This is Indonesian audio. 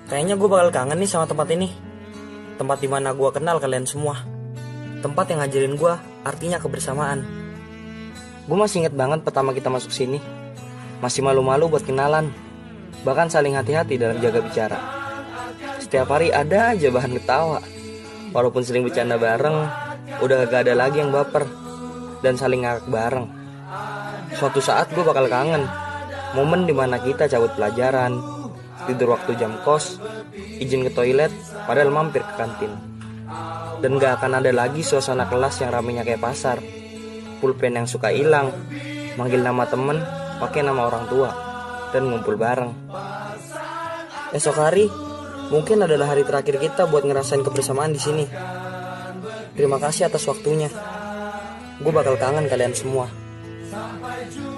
Kayaknya gue bakal kangen nih sama tempat ini. Tempat dimana gue kenal kalian semua. Tempat yang ngajarin gue artinya kebersamaan. Gue masih inget banget pertama kita masuk sini. Masih malu-malu buat kenalan. Bahkan saling hati-hati dalam jaga bicara. Setiap hari ada aja bahan ketawa. Walaupun sering bercanda bareng, udah gak ada lagi yang baper dan saling ngakak bareng. Suatu saat gue bakal kangen momen dimana kita cabut pelajaran, tidur waktu jam kos, izin ke toilet padahal mampir ke kantin. Dan gak akan ada lagi suasana kelas yang ramenya kayak pasar, pulpen yang suka hilang, manggil nama temen pakai nama orang tua, dan ngumpul bareng. Esok hari mungkin adalah hari terakhir kita buat ngerasain kebersamaan di sini. Terima kasih atas waktunya. Gue bakal kangen kalian semua. Sampai jumpa.